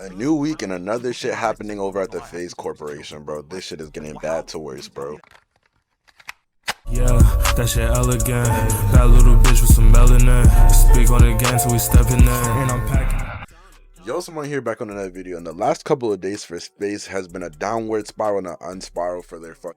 A new week and another shit happening over at the FaZe Corporation, bro. This shit is getting bad to worse, bro. Yeah, that shit elegant. That little bitch with some melanin. Speak on it again, so we step in there. And I'm packing. Yo, someone here back on another video. In the last couple of days for FaZe has been a downward spiral and an unspiral for their fuck.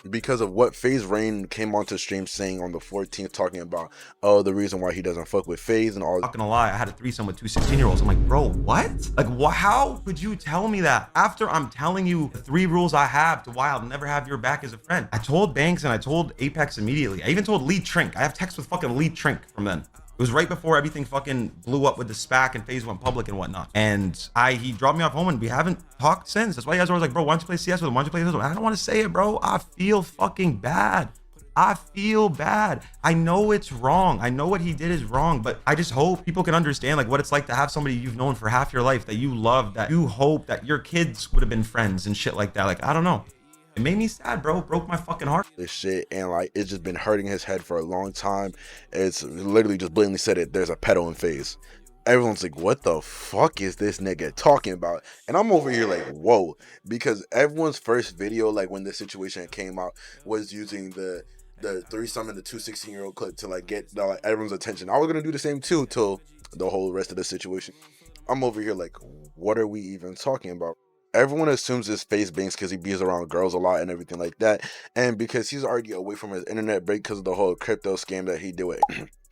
Because of what FaZe Rain came onto stream saying on the 14th, talking about, oh, the reason why he doesn't fuck with FaZe and all. Not gonna lie, I had a threesome with two 16-year-olds. I'm like, bro, what? Like, how could you tell me that after I'm telling you the 3 rules I have to why I'll never have your back as a friend? I told Banks and I told Apex immediately. I even told Lee Trink. I have text with fucking Lee Trink from then. It was right before everything fucking blew up with the SPAC and FaZe went public and whatnot. And he dropped me off home and we haven't talked since. That's why you guys are always like, bro, why don't you play CS with him? Why don't you play this with him? I don't want to say it, bro. I feel fucking bad. I feel bad. I know it's wrong. I know what he did is wrong, but I just hope people can understand like what it's like to have somebody you've known for half your life that you love, that you hope that your kids would have been friends and shit like that. Like, I don't know. It made me sad, bro. It broke my fucking heart. This shit, and like it's just been hurting his head for a long time. It's literally just blatantly said it. There's a pedo in FaZe. Everyone's like, what the fuck is this nigga talking about? And I'm over here like, whoa, because everyone's first video, like when this situation came out, was using the threesome and the 16-year-old clip to like get everyone's attention. I was gonna do the same too till the whole rest of the situation. I'm over here like, what are we even talking about? Everyone assumes it's FaZe Banks because he bees around girls a lot and everything like that, and because he's already away from his internet break because of the whole crypto scam that he did with,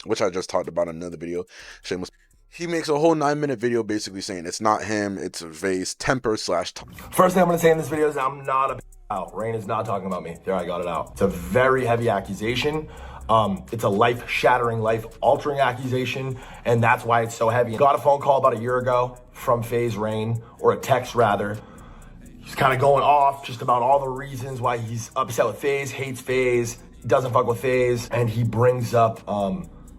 which I just talked about in another video. Shameless. He makes a whole 9-minute video basically saying it's not him, it's FaZe Temperrr/Tom. First thing I'm gonna say in this video is I'm not a out. Rain is not talking about me. There, I got it out. It's a very heavy accusation. It's a life-shattering, life-altering accusation, and that's why it's so heavy. Got a phone call about a year ago from FaZe Rain, or a text rather. He's kind of going off just about all the reasons why he's upset with FaZe, hates FaZe, doesn't fuck with FaZe, and he brings up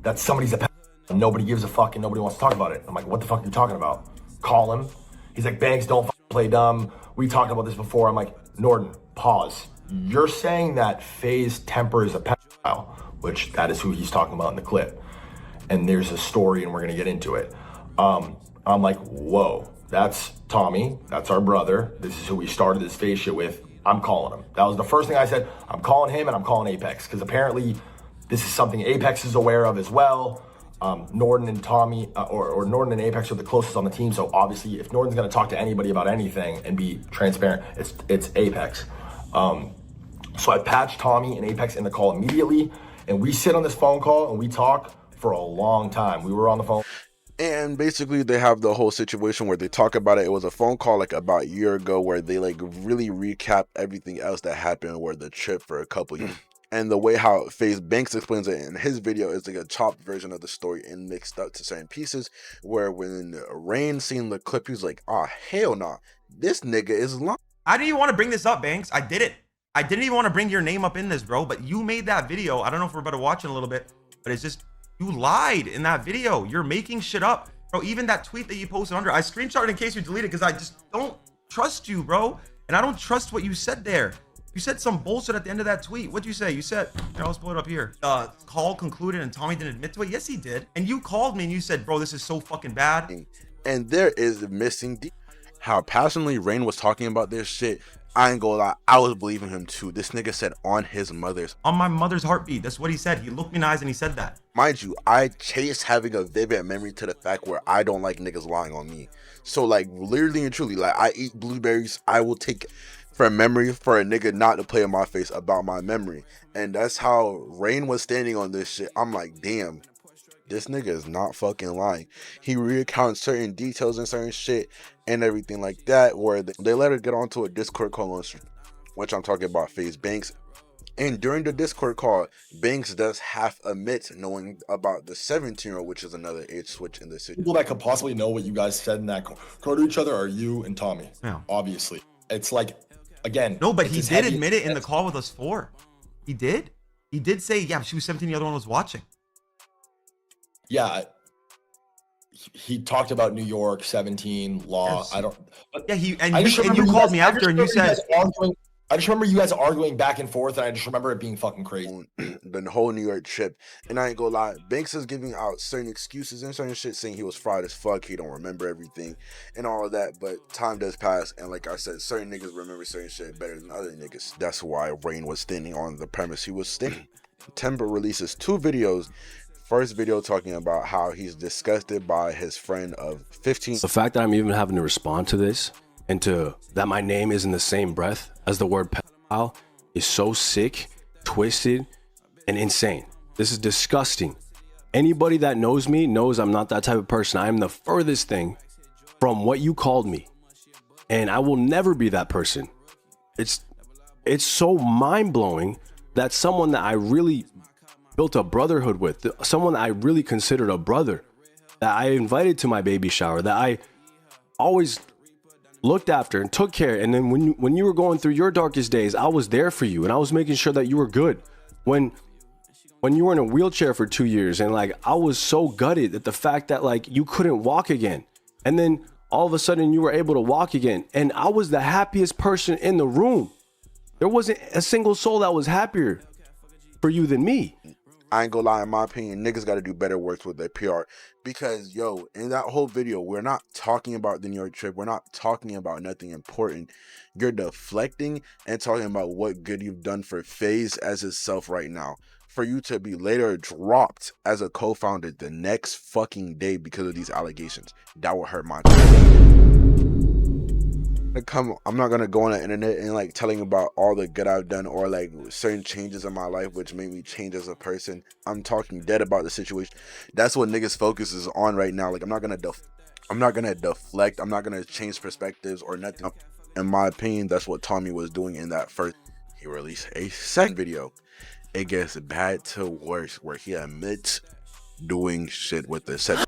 that somebody's a nobody gives a fuck and nobody wants to talk about it. I'm like, what the fuck are you talking about? Call him. He's like, Banks, don't play dumb. We talked about this before. I'm like, Norton, pause. You're saying that FaZe Temperrr is a pedophile, which that is who he's talking about in the clip. And there's a story and we're gonna get into it. I'm like, whoa, that's Tommy, that's our brother. This is who we started this FaZe shit with. I'm calling him. That was the first thing I said. I'm calling him and I'm calling Apex, because apparently this is something Apex is aware of as well. Norton and Tommy, or Norton and Apex are the closest on the team. So obviously if Norton's gonna talk to anybody about anything and be transparent, it's Apex. So I patched Tommy and Apex in the call immediately, and we sit on this phone call and we talk for a long time. We were on the phone. And basically they have the whole situation where they talk about it. It was a phone call like about a year ago where they like really recap everything else that happened, or the trip for a couple years. And the way how FaZe Banks explains it in his video is like a chopped version of the story and mixed up to certain pieces, where when Rain seen the clip, he was like, oh, hell nah, this nigga is lying. I didn't even want to bring this up, Banks. I did it. I didn't even want to bring your name up in this, bro, but you made that video. I don't know if we're about to watch it a little bit, but it's just, you lied in that video. You're making shit up, bro. Even that tweet that you posted under, I screenshotted in case you delete it because I just don't trust you, bro. And I don't trust what you said there. You said some bullshit at the end of that tweet. What'd you say? You said, here, I'll pull it up here. Call concluded and Tommy didn't admit to it. Yes, he did. And you called me and you said, bro, this is so fucking bad. And there is the missing how passionately Rain was talking about this shit. I ain't gonna lie, I was believing him too. This nigga said on his mother's. On my mother's heartbeat. That's what he said. He looked me in the eyes and he said that. Mind you, I chase having a vivid memory to the fact where I don't like niggas lying on me. So like literally and truly, like I eat blueberries, I will take for memory for a nigga not to play in my face about my memory. And that's how Rain was standing on this shit. I'm like, damn, this nigga is not fucking lying. He recounts certain details and certain shit and everything like that, where they let her get onto a Discord call on stream, which I'm talking about FaZe Banks. And during the Discord call, Banks does half admit knowing about the 17-year-old, which is another age switch in this situation. People that could possibly know what you guys said in that call to each other are you and Tommy. Yeah. Obviously. It's like, again. No, but he did admit it in the call with us 4. He did. He did say, yeah, she was 17, the other one was watching. Yeah. He talked about New York, 17, law. Yes. I don't. Yeah, and you called me after and you said. I just remember you guys arguing back and forth, and I just remember it being fucking crazy. The whole New York trip. And I ain't gonna lie, Banks is giving out certain excuses and certain shit, saying he was fried as fuck, he don't remember everything and all of that. But time does pass, and like I said, certain niggas remember certain shit better than other niggas. That's why Rain was standing on the premise he was standing. Temperrr releases 2 videos. First video talking about how he's disgusted by his friend of 15. The fact that I'm even having to respond to this and to that my name is in the same breath as the word pedophile is so sick, twisted, and insane. This is disgusting. Anybody that knows me knows I'm not that type of person. I am the furthest thing from what you called me, and I will never be that person. It's so mind-blowing that someone that I really built a brotherhood with, someone that I really considered a brother, that I invited to my baby shower, that I always looked after and took care. And then when you were going through your darkest days, I was there for you, and I was making sure that you were good. When you were in a wheelchair for 2 years, and like I was so gutted at the fact that like you couldn't walk again, and then all of a sudden you were able to walk again, and I was the happiest person in the room. There wasn't a single soul that was happier for you than me. I ain't gonna lie, in my opinion, niggas gotta do better work with their PR. Because, yo, in that whole video, we're not talking about the New York trip. We're not talking about nothing important. You're deflecting and talking about what good you've done for FaZe as itself right now. For you to be later dropped as a co-founder the next fucking day because of these allegations, that will hurt my I'm not gonna go on the internet and like telling about all the good I've done or like certain changes in my life which made me change as a person. I'm talking dead about the situation. That's what niggas focus is on right now. Like I'm not gonna deflect. I'm not gonna change perspectives or nothing. In my opinion, that's what Tommy was doing in that first. He released a second video. It gets bad to worse, where he admits doing shit with the set.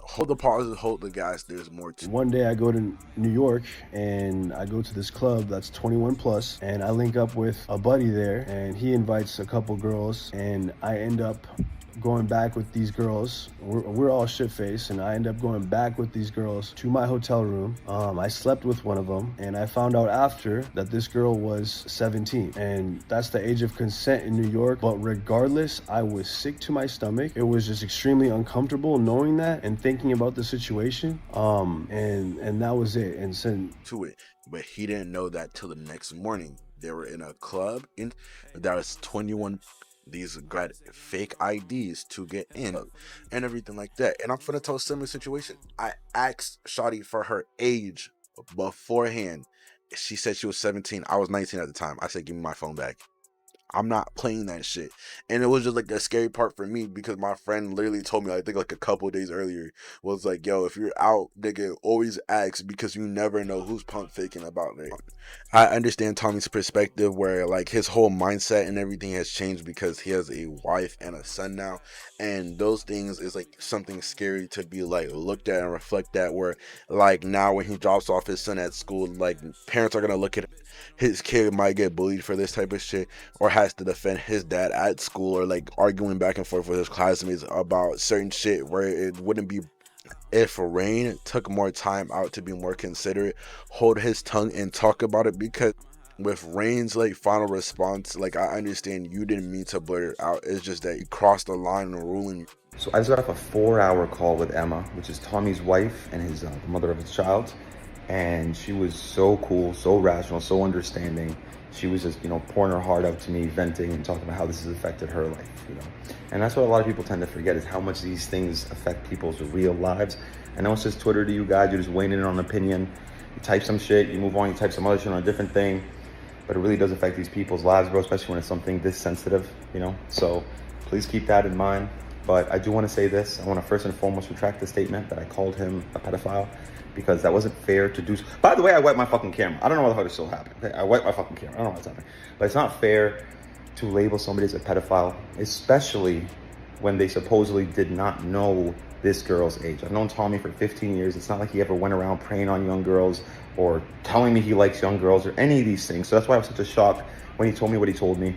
Hold the pauses, hold the gas, there's more to. One day I go to New York and I go to this club that's 21 plus, and I link up with a buddy there, and he invites a couple girls, and I end up going back with these girls. We're all shit-faced, and I end up going back with these girls to my hotel room. I slept with one of them, and I found out after that this girl was 17, and that's the age of consent in New York. But regardless, I was sick to my stomach. It was just extremely uncomfortable knowing that and thinking about the situation. And that was it. And sent to it, but he didn't know that till the next morning. They were in a club that was 21. These got fake IDs to get in and everything like that. And I'm gonna tell a similar situation. I asked Shawty for her age beforehand. She said she was 17. I was 19 at the time. I said, give me my phone back. I'm not playing that shit. And it was just like a scary part for me because my friend literally told me, I think like a couple of days earlier, was like, yo, if you're out, nigga, always ask because you never know who's pump faking about it. I understand Tommy's perspective where like his whole mindset and everything has changed because he has a wife and a son now. And those things is like something scary to be like looked at and reflect at, where like now when he drops off his son at school, like parents are gonna look at his kid might get bullied for this type of shit, or has to defend his dad at school, or like arguing back and forth with his classmates about certain shit where it wouldn't be. If Rain took more time out to be more considerate, hold his tongue and talk about it, because with Rain's like final response, like I understand you didn't mean to blurt it out, it's just that you crossed the line and ruling. So I just got off a 4-hour call with Emma, which is Tommy's wife and his the mother of his child. And she was so cool, so rational, so understanding. She was just, pouring her heart out to me, venting and talking about how this has affected her life, And that's what a lot of people tend to forget, is how much these things affect people's real lives. I know it's just Twitter to you guys, you're just weighing in on an opinion. You type some shit, you move on, you type some other shit on a different thing. But it really does affect these people's lives, bro, especially when it's something this sensitive, So please keep that in mind. But I do want to say this. I want to first and foremost retract the statement that I called him a pedophile, because that wasn't fair to do. By the way, I wiped my fucking camera. I don't know what the fuck is still happening. Okay? I wiped my fucking camera. I don't know what's happening. But it's not fair to label somebody as a pedophile, especially when they supposedly did not know this girl's age. I've known Tommy for 15 years. It's not like he ever went around preying on young girls or telling me he likes young girls or any of these things. So that's why I was such a shock when he told me what he told me.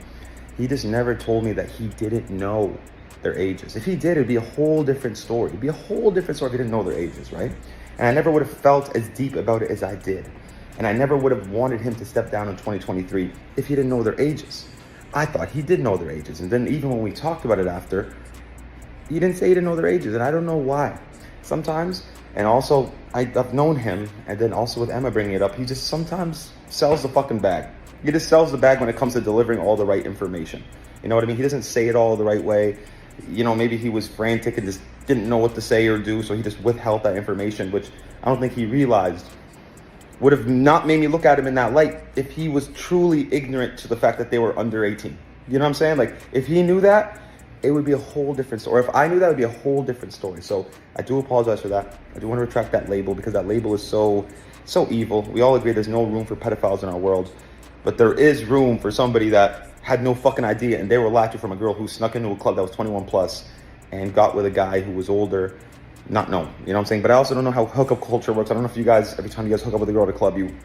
He just never told me that he didn't know their ages. If he did, it'd be a whole different story. It'd be a whole different story if he didn't know their ages, right? And I never would have felt as deep about it as I did. And I never would have wanted him to step down in 2023 if he didn't know their ages. I thought he did know their ages. And then even when we talked about it after, he didn't say he didn't know their ages. And I don't know why. Sometimes, and also I've known him, and then also with Emma bringing it up, he just sometimes sells the fucking bag. He just sells the bag when it comes to delivering all the right information. You know what I mean? He doesn't say it all the right way. You know, maybe he was frantic and just didn't know what to say or do, so he just withheld that information, which I don't think he realized would have not made me look at him in that light if he was truly ignorant to the fact that they were under 18. You know what I'm saying? Like, if he knew that, it would be a whole different story. Or if I knew that, it would be a whole different story. So I do apologize for that. I do want to retract that label, because that label is so evil. We all agree there's no room for pedophiles in our world, but there is room for somebody that had no fucking idea, and they were latching from a girl who snuck into a club that was 21 plus and got with a guy who was older. Not known, you know what I'm saying? But I also don't know how hookup culture works. I don't know if you guys, every time you guys hook up with a girl at a club, you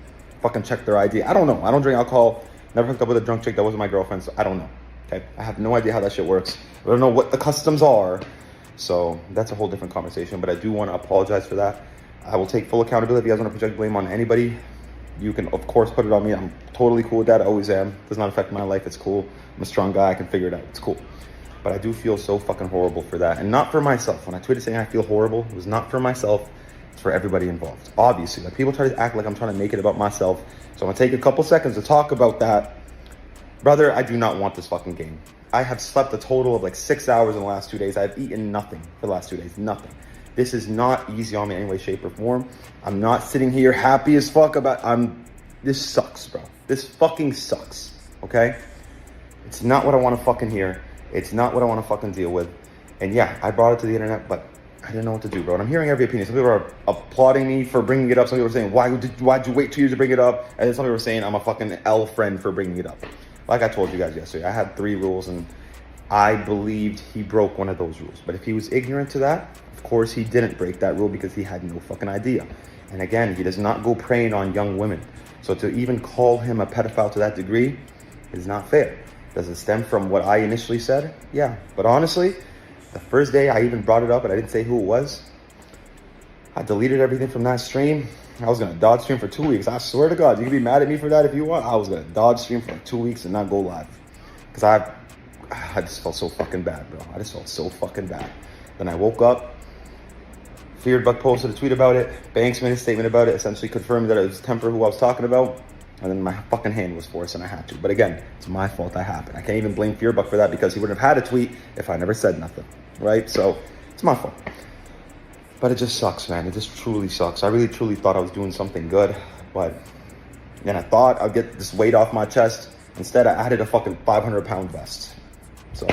fucking check their ID. I don't know. I don't drink alcohol. Never hooked up with a drunk chick that wasn't my girlfriend, so I don't know. Okay, I have no idea how that shit works. I don't know what the customs are. So that's a whole different conversation, but I do want to apologize for that. I will take full accountability. If you guys want to project blame on anybody, you can, of course, put it on me. I'm totally cool with that. I always am. It does not affect my life. It's cool. I'm a strong guy. I can figure it out. It's cool. But I do feel so fucking horrible for that. And not for myself. When I tweeted saying I feel horrible, it was not for myself. It's for everybody involved. Obviously, like, people try to act like I'm trying to make it about myself. So I'm going to take a couple seconds to talk about that. Brother, I do not want this fucking game. I have slept a total of like 6 hours in the last 2 days. I've eaten nothing for the last 2 days. Nothing. This is not easy on me in any way, shape, or form. I'm not sitting here happy as fuck about... This sucks, bro. This fucking sucks. Okay? It's not what I want to fucking hear. It's not what I want to fucking deal with. And yeah, I brought it to the internet, but I didn't know what to do, bro. And I'm hearing every opinion. Some people are applauding me for bringing it up. Some people are saying, why'd you wait 2 years to bring it up? And then some people are saying I'm a fucking L friend for bringing it up. Like I told you guys yesterday, I had 3 rules, and I believed he broke one of those rules. But if he was ignorant to that, of course he didn't break that rule, because he had no fucking idea. And again, he does not go preying on young women. So to even call him a pedophile to that degree is not fair. Does it stem from what I initially said? Yeah. But honestly, the first day I even brought it up and I didn't say who it was, I deleted everything from that stream. I was going to dodge stream for 2 weeks. I swear to God, you can be mad at me for that if you want. I was going to dodge stream for like 2 weeks and not go live. Because I just felt so fucking bad, bro. I just felt so fucking bad. Then I woke up. Feared posted a tweet about it. Banks made a statement about it, essentially confirming that it was Temperrr who I was talking about. And then my fucking hand was forced and I had to. But again, it's my fault I happened. I can't even blame Fearbuck for that, because he wouldn't have had a tweet if I never said nothing, right? So it's my fault. But it just sucks, man. It just truly sucks. I really, truly thought I was doing something good. But then I thought I'd get this weight off my chest. Instead, I added a fucking 500-pound vest. So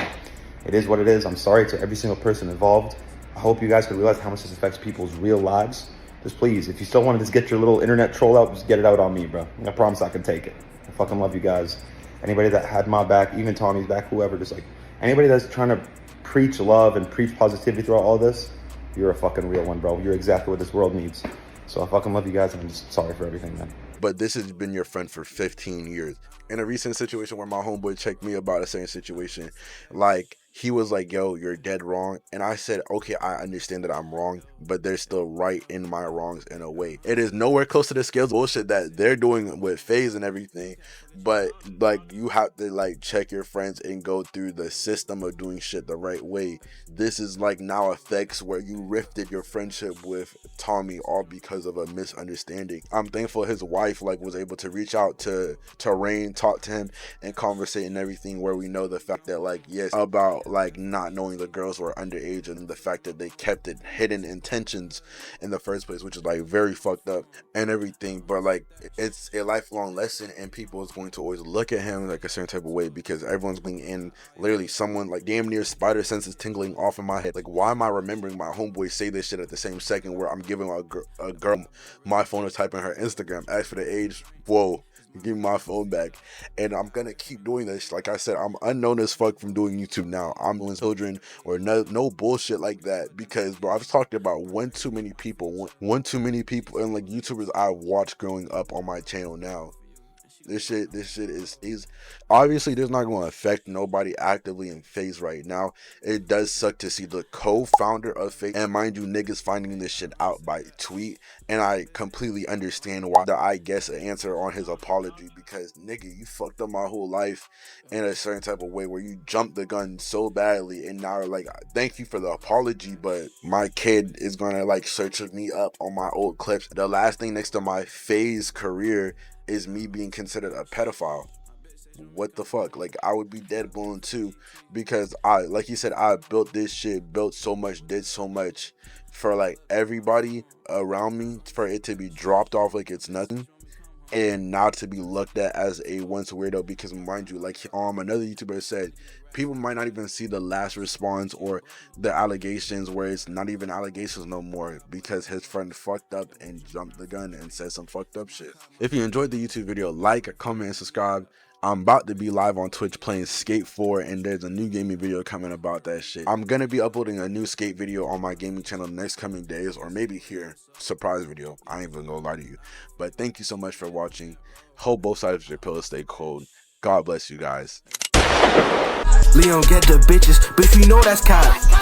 it is what it is. I'm sorry to every single person involved. I hope you guys can realize how much this affects people's real lives. Just please, if you still want to just get your little internet troll out, just get it out on me, bro. I promise I can take it. I fucking love you guys. Anybody that had my back, even Tommy's back, whoever, just like anybody that's trying to preach love and preach positivity throughout all this, you're a fucking real one, bro. You're exactly what this world needs. So I fucking love you guys, and I'm just sorry for everything, man. But this has been your friend for 15 years. In a recent situation where my homeboy checked me about the same situation, like, he was like, yo, you're dead wrong. And I said, okay, I understand that I'm wrong, but they're still right in my wrongs in a way. It is nowhere close to the scales bullshit that they're doing with FaZe and everything. But like, you have to like check your friends and go through the system of doing shit the right way. This is like now affects where you rifted your friendship with Tommy all because of a misunderstanding. I'm thankful his wife like was able to reach out to Rain, talk to him and conversate and everything, where we know the fact that like, yes, about like not knowing the girls were underage and the fact that they kept it hidden intentions in the first place, which is like very fucked up and everything. But like, it's a lifelong lesson, and people is going to always look at him like a certain type of way, because everyone's being in literally someone like damn near spider senses tingling off in my head. Like, why am I remembering my homeboy say this shit at the same second where I'm giving a girl my phone to type in her Instagram, ask for the age? Whoa, give me my phone back. And I'm gonna keep doing this. Like I said, I'm unknown as fuck from doing YouTube now. I'm with children or no bullshit like that, because bro, I've talked about one too many people and like YouTubers I watched growing up on my channel now. This shit is obviously there's not going to affect nobody actively in FaZe right now. It does suck to see the co-founder of FaZe, and mind you, niggas finding this shit out by tweet, and I completely understand why. I guess an answer on his apology, because nigga, you fucked up my whole life in a certain type of way where you jumped the gun so badly, and now like, thank you for the apology, but my kid is gonna like search me up on my old clips. The last thing next to my FaZe career is me being considered a pedophile. What the fuck? Like, I would be dead blown too, because I, like you said, I built this shit, built so much, did so much for like everybody around me, for it to be dropped off like it's nothing, and not to be looked at as a once weirdo. Because mind you, like another YouTuber said, people might not even see the last response or the allegations, where it's not even allegations no more, because his friend fucked up and jumped the gun and said some fucked up shit. If you enjoyed the YouTube video, like, comment, and subscribe. I'm about to be live on Twitch playing Skate 4, and there's a new gaming video coming about that shit. I'm gonna be uploading a new Skate video on my gaming channel next coming days, or maybe here, surprise video. I ain't even gonna lie to you. But thank you so much for watching. Hope both sides of your pillow stay cold. God bless you guys. Leon get the bitches, but if you know that's cap.